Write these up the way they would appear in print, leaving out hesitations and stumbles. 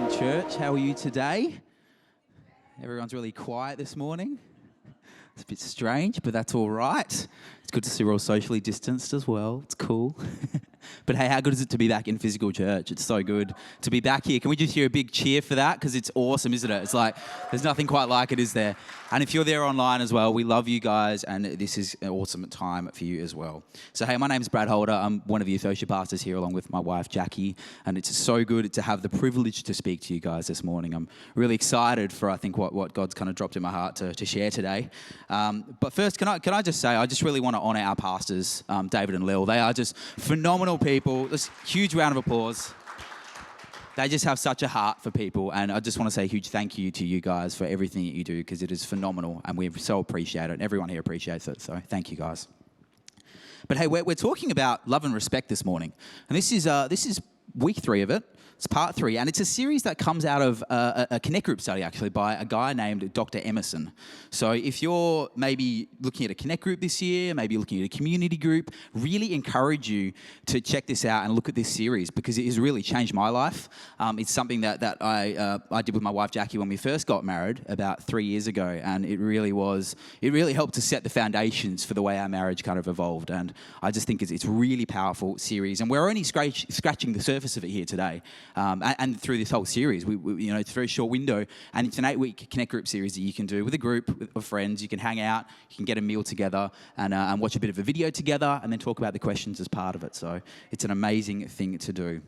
Energizing Church. How are you today? Everyone's really quiet this morning. It's a bit strange, but that's all right. It's good to see we're all socially distanced as well. It's cool. But hey, how good is it to be back in physical church? It's so good to be back here. Can we just hear a big cheer for that? Because it's awesome, isn't it? It's like, there's nothing quite like it, is there? And if you're there online as well, we love you guys, and this is an awesome time for you as well. So hey, my name's Brad Holder. I'm one of the associate pastors here along with my wife, Jackie, and it's so good to have the privilege to speak to you guys this morning. I'm really excited for, I think, what God's kind of dropped in my heart to share today. But first, can I just say, I just really want to honour our pastors, David and Lil. They are just phenomenal people. Just huge round of applause. They just have such a heart for people, and I just want to say a huge thank you to you guys for everything that you do, because it is phenomenal, and we so appreciate it, and everyone here appreciates it, so thank you guys. But hey, we're talking about love and respect this morning, and this is week 3 of it. It's part 3, and it's a series that comes out of a Connect group study, actually, by a guy named Dr. Emerson. So if you're maybe looking at a Connect group this year, maybe looking at a community group, really encourage you to check this out and look at this series, because it has really changed my life. It's something that I did with my wife, Jackie, when we first got married about 3 years ago, and it really helped to set the foundations for the way our marriage kind of evolved, and I just think it's a really powerful series, and we're only scratching the surface of it here today. And through this whole series, we it's a very short window, and it's an 8-week Connect group series that you can do with a group of friends. You can hang out, you can get a meal together, and watch a bit of a video together, and then talk about the questions as part of it. So it's an amazing thing to do.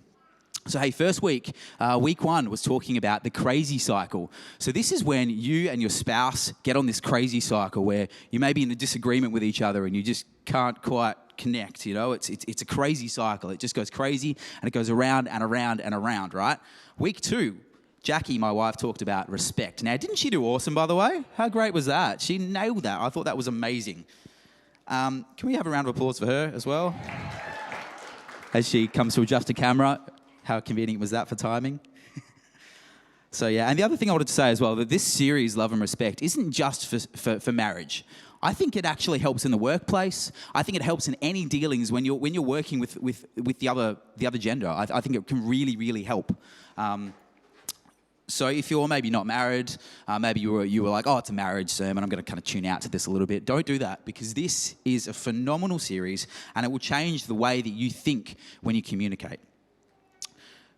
So hey, first week 1 was talking about the crazy cycle. So this is when you and your spouse get on this crazy cycle where you may be in a disagreement with each other and you just can't quite connect, It's a crazy cycle. It just goes crazy, and it goes around and around and around, right? Week 2, Jackie, my wife, talked about respect. Now, didn't she do awesome, by the way? How great was that? She nailed that. I thought that was amazing. Can we have a round of applause for her as well? As she comes to adjust the camera. How convenient was that for timing? So yeah, and the other thing I wanted to say as well, that this series, Love and Respect, isn't just for marriage. I think it actually helps in the workplace. I think it helps in any dealings when you're working with the other gender. I think it can really, really help. So if you're maybe not married, maybe you were like, oh, it's a marriage sermon, I'm going to kind of tune out to this a little bit. Don't do that, because this is a phenomenal series, and it will change the way that you think when you communicate.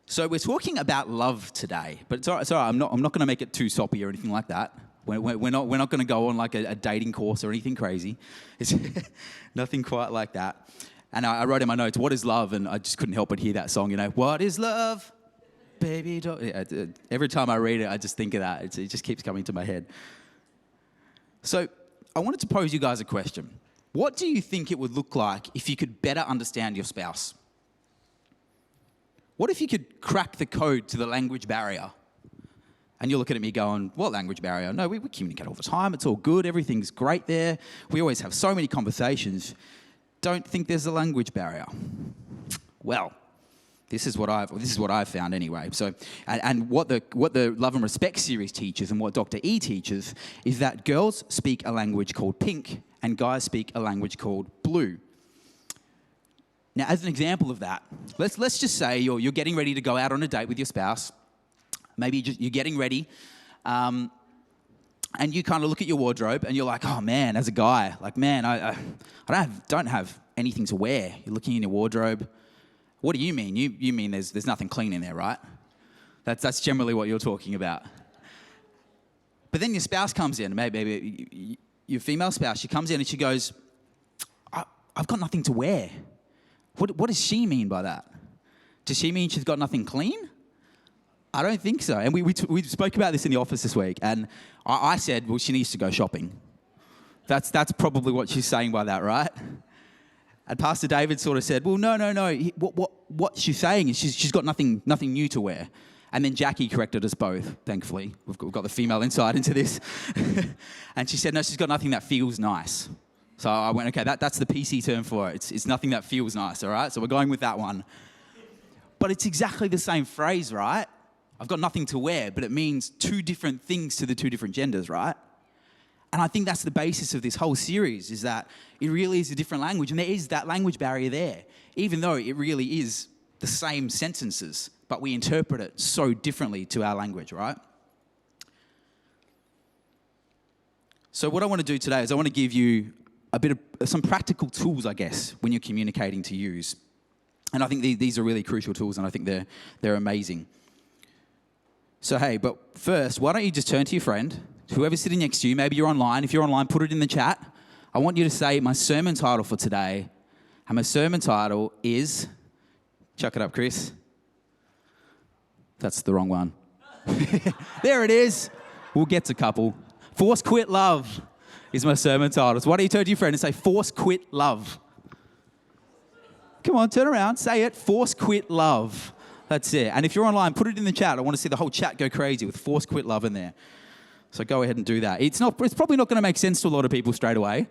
So we're talking about love today, but it's all right. I'm not going to make it too soppy or anything like that. We're not going to go on like a dating course or anything crazy. It's nothing quite like that. And I wrote in my notes, what is love? And I just couldn't help but hear that song, what is love? Baby, don't... Yeah, every time I read it, I just think of that. It just keeps coming to my head. So I wanted to pose you guys a question. What do you think it would look like if you could better understand your spouse? What if you could crack the code to the language barrier? And you're looking at me going, what language barrier? No, we communicate all the time. It's all good. Everything's great there. We always have so many conversations. Don't think there's a language barrier. Well, this is what I've found anyway. So, and what the Love and Respect series teaches, and what Dr. E teaches, is that girls speak a language called pink, and guys speak a language called blue. Now, as an example of that, let's just say you're getting ready to go out on a date with your spouse. Maybe you're getting ready, and you kind of look at your wardrobe, and you're like, oh man, as a guy, like, man, I don't have anything to wear. You're looking in your wardrobe. What do you mean? You mean there's nothing clean in there, right? That's generally what you're talking about. But then your spouse comes in, maybe your female spouse. She comes in and she goes, I've got nothing to wear. What does she mean by that? Does she mean she's got nothing clean? I don't think so. And we spoke about this in the office this week, and I said, well, she needs to go shopping. That's probably what she's saying by that, right? And Pastor David sort of said, well, no. What she's saying is she's got nothing new to wear. And then Jackie corrected us both, thankfully. We've got the female insight into this. And she said, no, she's got nothing that feels nice. So I went, okay, that's the PC term for it. It's nothing that feels nice, all right? So we're going with that one. But it's exactly the same phrase, right? I've got nothing to wear, but it means two different things to the two different genders, right? And I think that's the basis of this whole series, is that it really is a different language, and there is that language barrier there, even though it really is the same sentences, but we interpret it so differently to our language, right? So what I want to do today is I want to give you a bit of some practical tools, I guess, when you're communicating to use. And I think these are really crucial tools, and I think they're amazing. So hey, but first, why don't you just turn to your friend, whoever's sitting next to you, maybe you're online. If you're online, put it in the chat. I want you to say my sermon title for today, and my sermon title is, chuck it up, Chris. That's the wrong one. There it is. We'll get to a couple. Force Quit Love is my sermon title. So why don't you turn to your friend and say, Force Quit Love. Come on, turn around, say it. Force Quit Love. That's it. And if you're online, put it in the chat. I want to see the whole chat go crazy with Force Quit Love in there. So go ahead and do that. It's probably not going to make sense to a lot of people straight away.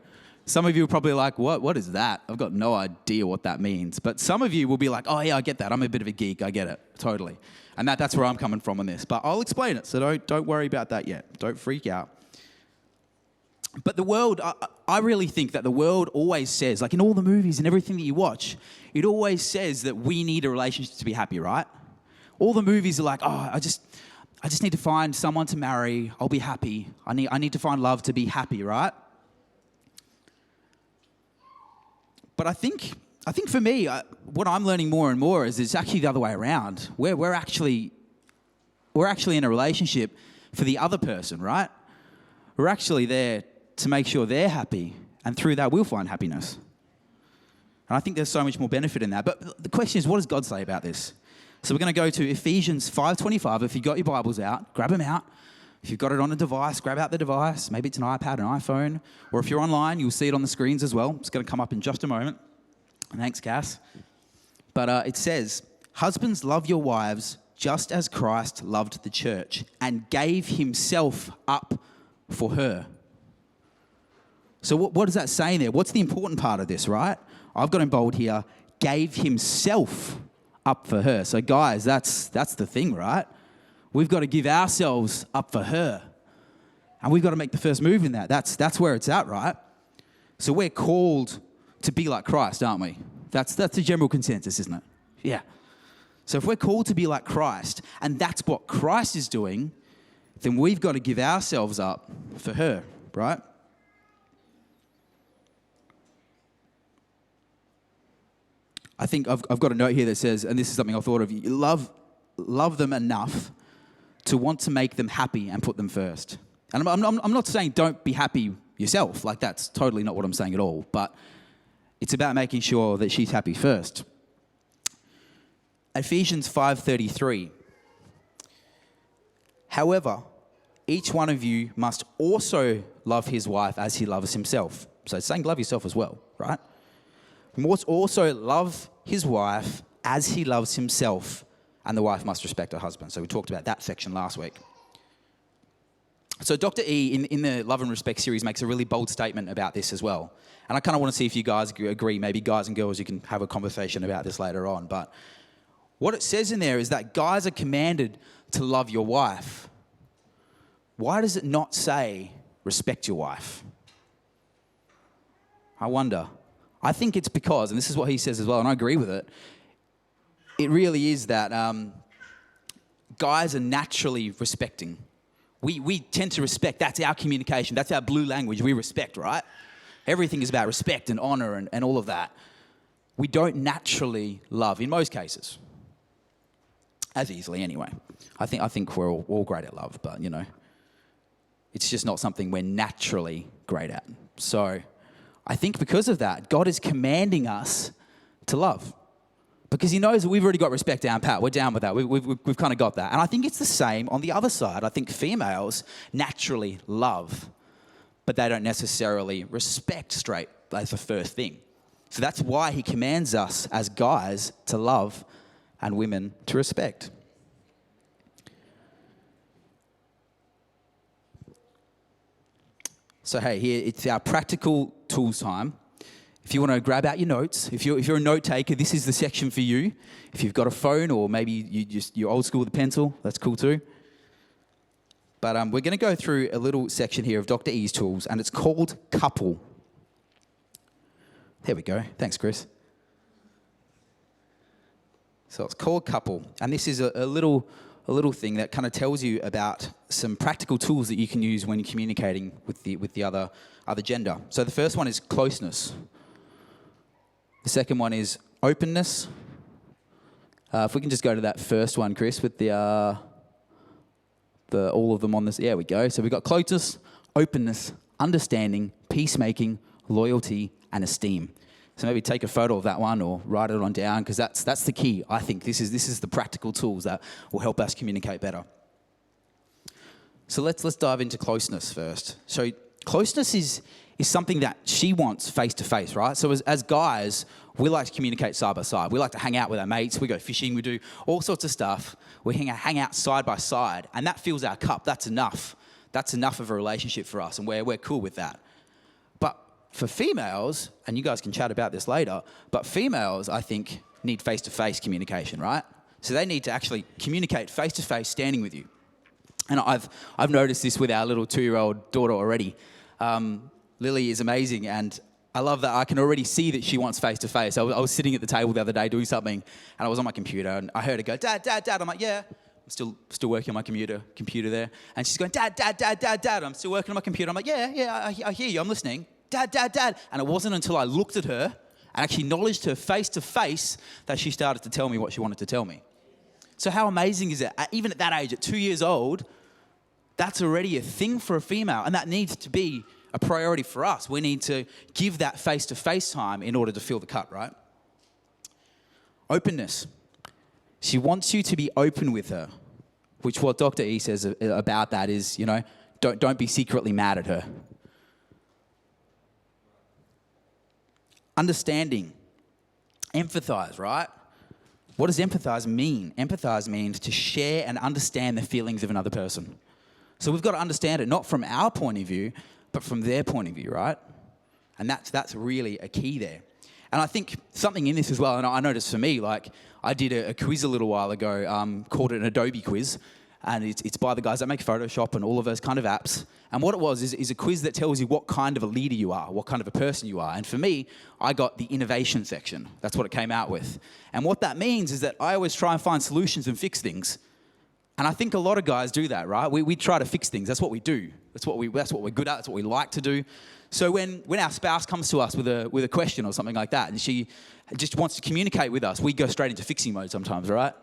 Some of you are probably like, what is that? I've got no idea what that means. But some of you will be like, oh yeah, I get that. I'm a bit of a geek. I get it. Totally. And that's where I'm coming from on this. But I'll explain it. So don't worry about that yet. Don't freak out. But the world, I really think that the world always says, like in all the movies and everything that you watch, it always says that we need a relationship to be happy, right? All the movies are like, oh, I just need to find someone to marry. I'll be happy. I need to find love to be happy, right? But I think for me, what I'm learning more and more is it's actually the other way around. We're actually in a relationship for the other person, right? We're actually there to make sure they're happy, and through that we'll find happiness. And I think there's so much more benefit in that. But the question is, what does God say about this? So we're going to go to Ephesians 5:25. If you've got your Bibles out, grab them out. If you've got it on a device, grab out the device. Maybe it's an iPad, an iPhone. Or if you're online, you'll see it on the screens as well. It's going to come up in just a moment. Thanks, Cass. But it says, husbands, love your wives just as Christ loved the church and gave himself up for her. So what is that saying there? What's the important part of this, right? I've got in bold here, gave himself up for her. So guys, that's the thing, right? We've got to give ourselves up for her. And we've got to make the first move in that. That's where it's at, right? So we're called to be like Christ, aren't we? That's the general consensus, isn't it? Yeah. So if we're called to be like Christ, and that's what Christ is doing, then we've got to give ourselves up for her, right? I think I've got a note here that says, and this is something I thought of, love them enough to want to make them happy and put them first. And I'm not saying don't be happy yourself. Like, that's totally not what I'm saying at all. But it's about making sure that she's happy first. Ephesians 5:33. However, each one of you must also love his wife as he loves himself. So it's saying love yourself as well, right? He must also love his wife as he loves himself, and the wife must respect her husband. So we talked about that section last week. So Dr. E, in the Love and Respect series, makes a really bold statement about this as well. And I kind of want to see if you guys agree. Maybe guys and girls, you can have a conversation about this later on. But what it says in there is that guys are commanded to love your wife. Why does it not say respect your wife? I wonder. I think it's because, and this is what he says as well, and I agree with it, it really is that guys are naturally respecting. We tend to respect. That's our communication. That's our blue language. We respect, right? Everything is about respect and honor and all of that. We don't naturally love, in most cases. As easily, anyway. I think we're all great at love, but, it's just not something we're naturally great at. So I think because of that, God is commanding us to love. Because he knows that we've already got respect down pat. We're down with that. We've kind of got that. And I think it's the same on the other side. I think females naturally love, but they don't necessarily respect straight as the first thing. So that's why he commands us as guys to love and women to respect. So hey, here it's our practical tools time. If you want to grab out your notes, if you're a note taker, this is the section for you. If you've got a phone or maybe you're old school with a pencil, that's cool too. But we're going to go through a little section here of Dr. E's tools, and it's called Couple. There we go. Thanks, Chris. So it's called Couple, and this is a little thing that kind of tells you about some practical tools that you can use when you're communicating with the other gender. So the first one is closeness. The second one is openness. If we can just go to that first one, Chris, with the all of them on this. There we go. So we've got closeness, openness, understanding, peacemaking, loyalty, and esteem. So maybe take a photo of that one or write it on down, because that's the key. I think this is the practical tools that will help us communicate better. So let's dive into closeness first. So closeness is something that she wants face to face, right? So as guys, we like to communicate side by side. We like to hang out with our mates. We go fishing. We do all sorts of stuff. We hang out side by side, and that fills our cup. That's enough. That's enough of a relationship for us, and we're cool with that. But for females, and you guys can chat about this later, but females, I think, need face-to-face communication, right? So they need to actually communicate face-to-face standing with you. And I've noticed this with our little 2-year-old daughter already. Lily is amazing, and I love that I can already see that she wants face-to-face. I was sitting at the table the other day doing something, and I was on my computer, and I heard her go, Dad, Dad, Dad. I'm like, yeah. I'm still working on my computer there. And she's going, Dad, Dad, Dad, Dad, Dad. I'm still working on my computer. I'm like, yeah, I hear you. I'm listening. Dad, Dad, Dad. And it wasn't until I looked at her and actually acknowledged her face to face that she started to tell me what she wanted to tell me. So how amazing is it? Even at that age, at 2 years old, that's already a thing for a female. And that needs to be a priority for us. We need to give that face-to-face time in order to fill the cup, right? Openness. She wants you to be open with her, which what Dr. E says about that is, don't be secretly mad at her. Understanding. Empathize, right? What does empathize mean? Empathize means to share and understand the feelings of another person. So we've got to understand it not from our point of view, but from their point of view, right? And that's really a key there. And I think something in this as well, and I noticed for me, like I did a quiz a little while ago called an Adobe quiz, and it's by the guys that make Photoshop and all of those kind of apps. And what it was is a quiz that tells you what kind of a leader you are, what kind of a person you are. And for me, I got the innovation section. That's what it came out with. And what that means is that I always try and find solutions and fix things. And I think a lot of guys do that, right? We try to fix things. That's what we do. That's what we're good at. That's what we like to do. So when our spouse comes to us with a question or something like that, and she just wants to communicate with us, we go straight into fixing mode sometimes, right?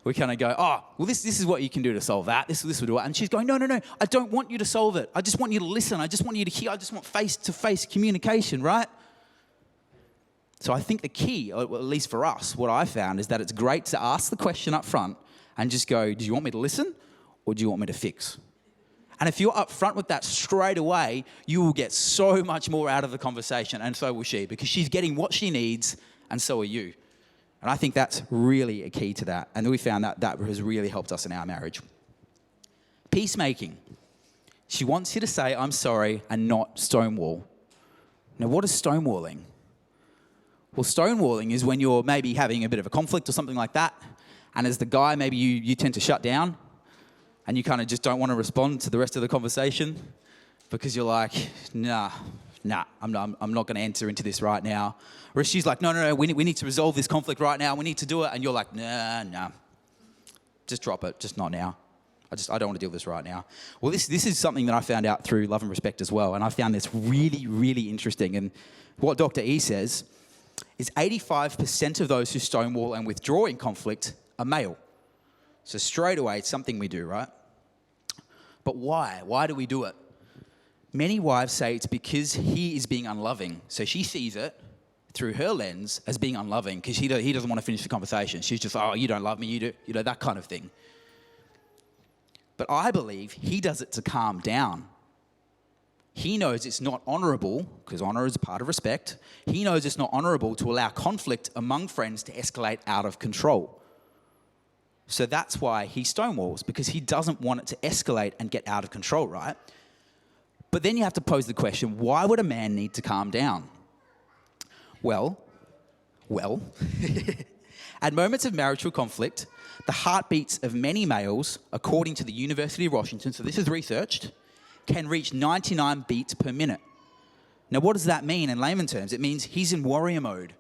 We kind of go, oh, well, this is what you can do to solve that. This will do it. And she's going, no, I don't want you to solve it. I just want you to listen. I just want you to hear. I just want face-to-face communication, right? So I think the key, or at least for us, what I found is that it's great to ask the question up front and just go, do you want me to listen or do you want me to fix? And if you're up front with that straight away, you will get so much more out of the conversation, and so will she, because she's getting what she needs, and so are you. And I think that's really a key to that. And we found that has really helped us in our marriage. Peacemaking. She wants you to say, I'm sorry, and not stonewall. Now, what is stonewalling? Well, stonewalling is when you're maybe having a bit of a conflict or something like that, and as the guy, maybe you tend to shut down, and you kind of just don't want to respond to the rest of the conversation because you're like, nah, I'm not going to enter into this right now. Whereas she's like, no, we need to resolve this conflict right now. We need to do it. And you're like, nah, just drop it. Just not now. I don't want to deal with this right now. Well, this is something that I found out through Love and Respect as well. And I found this really, really interesting. And what Dr. E says is 85% of those who stonewall and withdraw in conflict are male. So straight away, it's something we do, right? But why? Why do we do it? Many wives say it's because he is being unloving. So she sees it through her lens as being unloving because he doesn't want to finish the conversation. She's just, oh, you don't love me, you do, that kind of thing. But I believe he does it to calm down. He knows it's not honourable, because honour is part of respect. He knows it's not honourable to allow conflict among friends to escalate out of control. So that's why he stonewalls, because he doesn't want it to escalate and get out of control, right? But then you have to pose the question, why would a man need to calm down? Well, at moments of marital conflict, the heartbeats of many males, according to the University of Washington, so this is researched, can reach 99 beats per minute. Now, what does that mean in layman terms? It means he's in warrior mode.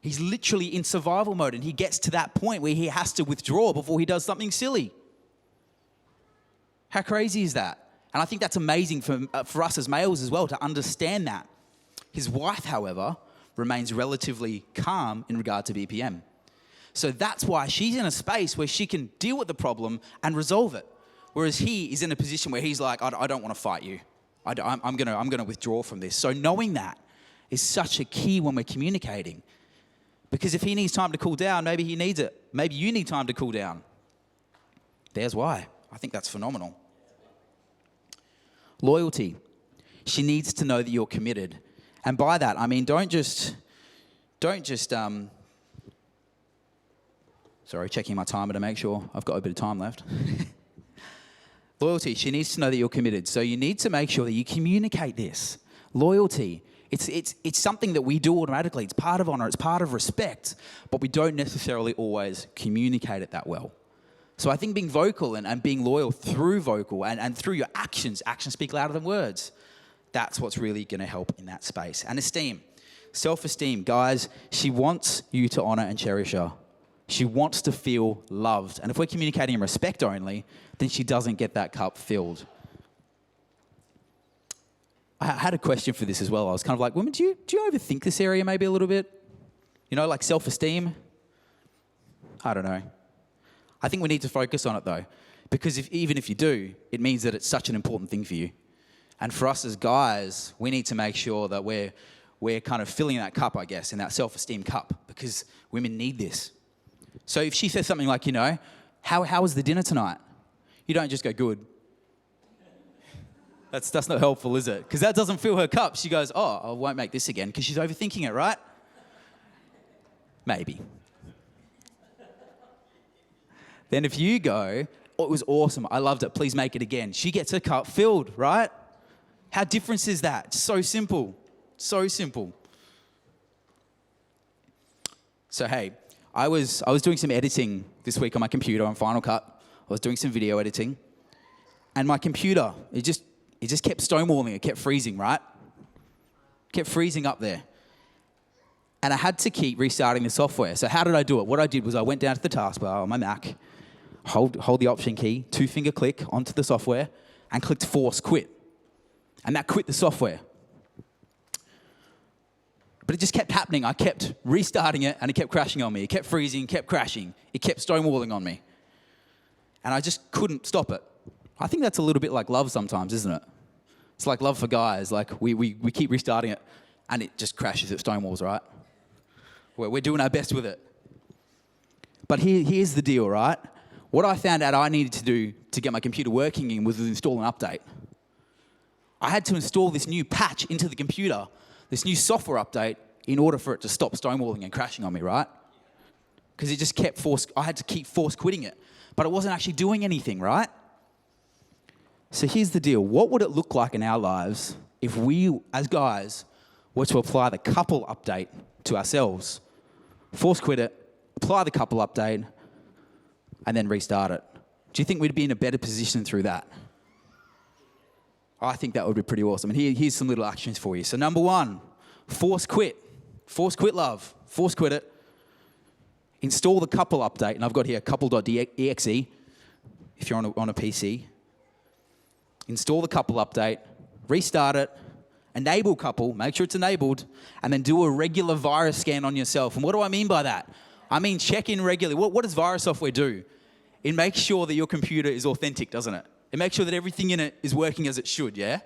He's literally in survival mode, and he gets to that point where he has to withdraw before he does something silly. How crazy is that? And I think that's amazing for us as males as well to understand that. His wife, however, remains relatively calm in regard to BPM. So that's why she's in a space where she can deal with the problem and resolve it. Whereas he is in a position where he's like, I don't want to fight you. I'm going to withdraw from this. So knowing that is such a key when we're communicating. Because if he needs time to cool down, maybe he needs it. Maybe you need time to cool down. There's why. I think that's phenomenal. Loyalty. She needs to know that you're committed. And by that, I mean, don't just, sorry, checking my timer to make sure I've got a bit of time left. Loyalty, she needs to know that you're committed. So you need to make sure that you communicate this. Loyalty, it's something that we do automatically. It's part of honor, it's part of respect, but we don't necessarily always communicate it that well. So I think being vocal and being loyal through vocal and through your actions speak louder than words. That's what's really going to help in that space. And esteem, self-esteem. Guys, she wants you to honor and cherish her. She wants to feel loved. And if we're communicating in respect only, then she doesn't get that cup filled. I had a question for this as well. I was kind of like, women, do you overthink this area maybe a little bit? You know, like self-esteem? I don't know. I think we need to focus on it though, because even if you do, it means that it's such an important thing for you. And for us as guys, we need to make sure that we're kind of filling that cup, I guess, in that self-esteem cup, because women need this. So if she says something like, you know, how was the dinner tonight? You don't just go, good. That's not helpful, is it? Because that doesn't fill her cup. She goes, oh, I won't make this again, because she's overthinking it, right? Maybe. Then if you go, oh, it was awesome, I loved it, please make it again. She gets her cup filled, right? How different is that? So simple. So simple. So hey, I was doing some editing this week on my computer on Final Cut. I was doing some video editing. And my computer, it just kept stonewalling, it kept freezing, right? Kept freezing up there. And I had to keep restarting the software. So how did I do it? What I did was I went down to the taskbar on my Mac, hold the Option key, 2-finger click onto the software, and clicked force quit. And that quit the software. But it just kept happening. I kept restarting it, and it kept crashing on me. It kept freezing, kept crashing. It kept stonewalling on me. And I just couldn't stop it. I think that's a little bit like love sometimes, isn't it? It's like love for guys. Like we keep restarting it, and it just crashes, it stonewalls, right? We're doing our best with it. But here's the deal, right? What I found out I needed to do to get my computer working again was install an update. I had to install this new patch into the computer, this new software update, in order for it to stop stonewalling and crashing on me, right? Because it just kept I had to keep force quitting it. But it wasn't actually doing anything, right? So here's the deal. What would it look like in our lives if we, as guys, were to apply the couple update to ourselves? Force quit it, apply the couple update, and then restart it. Do you think we'd be in a better position through that? I think that would be pretty awesome. And here's some little actions for you. So number 1, force quit. Force quit love. Force quit it. Install the couple update. And I've got here couple.exe if you're on a PC. Install the couple update. Restart it. Enable couple. Make sure it's enabled. And then do a regular virus scan on yourself. And what do I mean by that? I mean check in regularly. What does virus software do? It makes sure that your computer is authentic, doesn't it? It makes sure that everything in it is working as it should, yeah?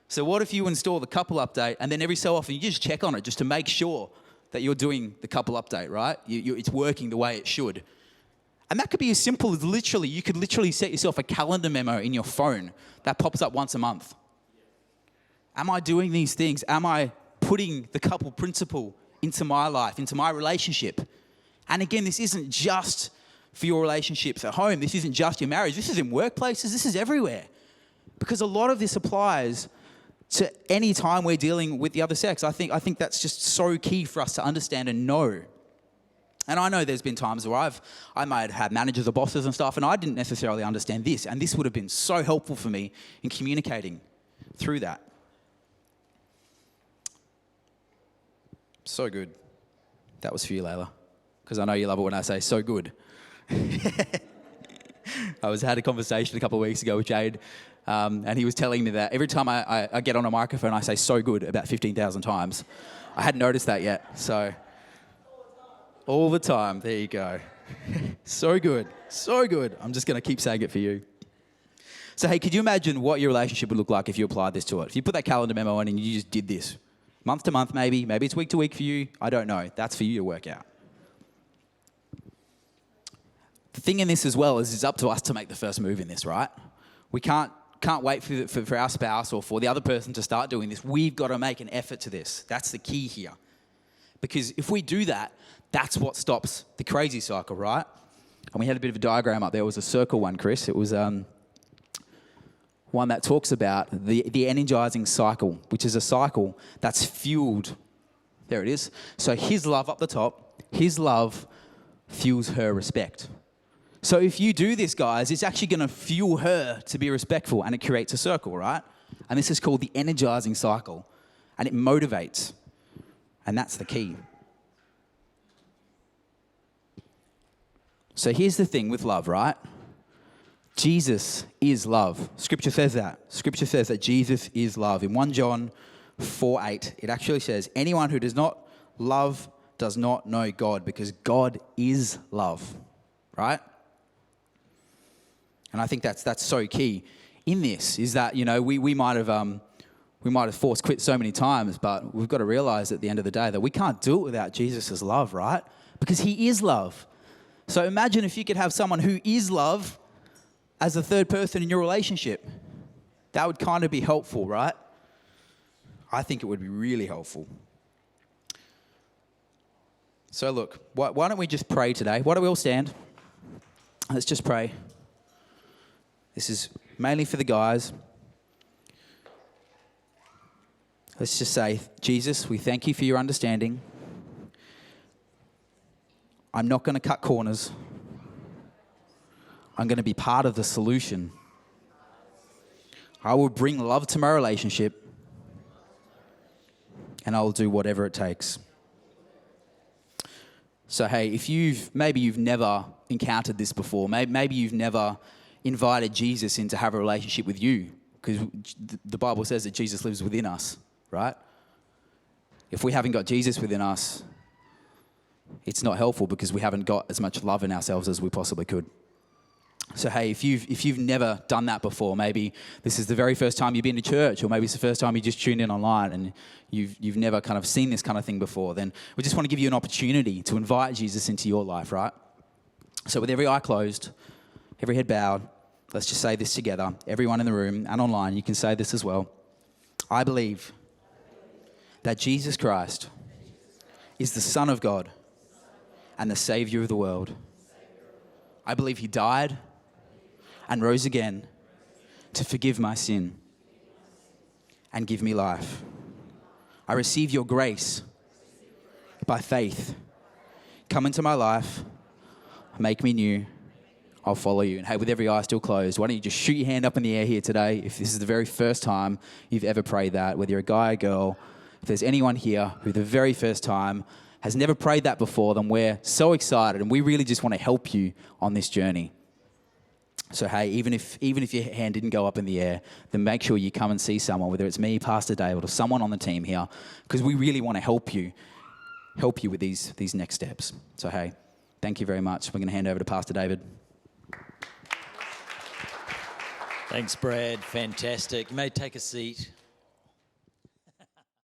So what if you install the couple update and then every so often you just check on it just to make sure that you're doing the couple update, right? It's working the way it should. And that could be as simple as you could literally set yourself a calendar memo in your phone that pops up once a month. Am I doing these things? Am I putting the couple principle into my life, into my relationship? And again, this isn't just for your relationships at home. This isn't just your marriage. This is in workplaces. This is everywhere. Because a lot of this applies to any time we're dealing with the other sex. I think that's just so key for us to understand and know. And I know there's been times where I might have had managers or bosses and stuff, and I didn't necessarily understand this. And this would have been so helpful for me in communicating through that. So good. That was for you, Layla, because I know you love it when I say so good. I had a conversation a couple of weeks ago with Jade, and he was telling me that every time I get on a microphone, I say so good about 15,000 times. I hadn't noticed that yet, so all the time. There you go. So good, so good. I'm just going to keep saying it for you. So, hey, could you imagine what your relationship would look like if you applied this to it? If you put that calendar memo in and you just did this, month to month maybe it's week to week for you, I don't know. That's for you to work out. The thing in this as well is it's up to us to make the first move in this, right? We can't wait for our spouse or for the other person to start doing this. We've got to make an effort to this. That's the key here. Because if we do that, that's what stops the crazy cycle, right? And we had a bit of a diagram up there. It was a circle one, Chris. It was one that talks about the energizing cycle, which is a cycle that's fueled. There it is. So his love up the top, his love fuels her respect. So if you do this, guys, it's actually going to fuel her to be respectful, and it creates a circle, right? And this is called the energizing cycle, and it motivates, and that's the key. So here's the thing with love, right? Jesus is love. Scripture says that. Scripture says that Jesus is love. In 1 John 4:8, it actually says, anyone who does not love does not know God, because God is love, right? And I think that's so key in this, is that, you know, we might have forced quit so many times, but we've got to realize at the end of the day that we can't do it without Jesus' love, right? Because he is love. So imagine if you could have someone who is love as a third person in your relationship. That would kind of be helpful, right? I think it would be really helpful. So look, why don't we just pray today? Why don't we all stand? Let's just pray. This is mainly for the guys. Let's just say, Jesus, we thank you for your understanding. I'm not going to cut corners. I'm going to be part of the solution. I will bring love to my relationship, and I will do whatever it takes. So, hey, if maybe you've never encountered this before, maybe you've never invited Jesus in to have a relationship with you, because the Bible says that Jesus lives within us, right? If we haven't got Jesus within us, it's not helpful, because we haven't got as much love in ourselves as we possibly could. So, hey, if you've never done that before, maybe this is the very first time you've been to church, or maybe it's the first time you just tuned in online and you've never kind of seen this kind of thing before, then we just want to give you an opportunity to invite Jesus into your life, right? So with every eye closed, every head bowed, let's just say this together. Everyone in the room and online, you can say this as well. I believe that Jesus Christ is the Son of God and the Savior of the world. I believe he died and rose again to forgive my sin and give me life. I receive your grace by faith. Come into my life, make me new. I'll follow you. And hey, with every eye still closed, why don't you just shoot your hand up in the air here today if this is the very first time you've ever prayed that, whether you're a guy or girl. If there's anyone here who the very first time has never prayed that before, then we're so excited and we really just want to help you on this journey. So hey, even if your hand didn't go up in the air, then make sure you come and see someone, whether it's me, Pastor David, or someone on the team here, because we really want to help you with these next steps. So hey, thank you very much. We're going to hand over to Pastor David. Thanks, Brad. Fantastic. You may take a seat.